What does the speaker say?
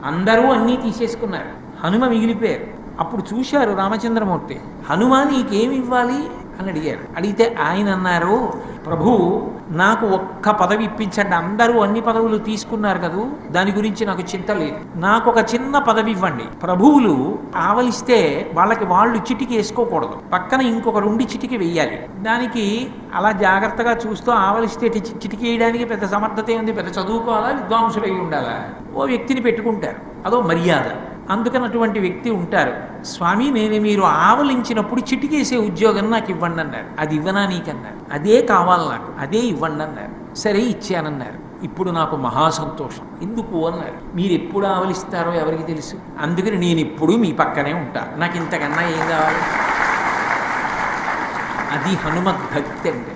అందరూ అన్నీ తీసేసుకున్నారు, హనుమ మిగిలిపోయారు. అప్పుడు చూశారు రామచంద్రమూర్తి, హనుమ నీకేమి ఇవ్వాలి అని అడిగారు. అడిగితే ఆయన అన్నారు, ప్రభు నాకు ఒక్క పదవి ఇప్పించండి, అందరూ అన్ని పదవులు తీసుకున్నారు కదూ, దాని గురించి నాకు చింత లేదు, నాకు ఒక చిన్న పదవి ఇవ్వండి. ప్రభువులు ఆవలిస్తే వాళ్ళకి వాళ్ళు చిటికి వేసుకోకూడదు, పక్కన ఇంకొక 2 చిటికి వెయ్యాలి. దానికి అలా జాగ్రత్తగా చూస్తూ ఆవలిస్తే చిటికి వేయడానికి పెద్ద సమర్థత ఉంది, పెద్ద చదువుకోవాలా, విద్వాంసులై ఉండాలా, ఓ వ్యక్తిని పెట్టుకుంటారు, అదో మర్యాద. అందుకని అటువంటి వ్యక్తి ఉంటారు. స్వామి నేను మీరు ఆవలించినప్పుడు చిటికేసే ఉద్యోగం నాకు ఇవ్వండి అన్నారు. అది ఇవ్వనా నీకన్నారు. అదే కావాలి నాకు, అదే ఇవ్వండి అన్నారు. సరే ఇచ్చానన్నారు. ఇప్పుడు నాకు మహాసంతోషం. ఎందుకు అన్నారు. మీరు ఎప్పుడు ఆవలిస్తారో ఎవరికి తెలుసు, అందుకని నేను ఇప్పుడు మీ పక్కనే ఉంటా, నాకు ఇంతకన్నా ఏం కావాలి. అది హనుమద్భక్తి అంటే.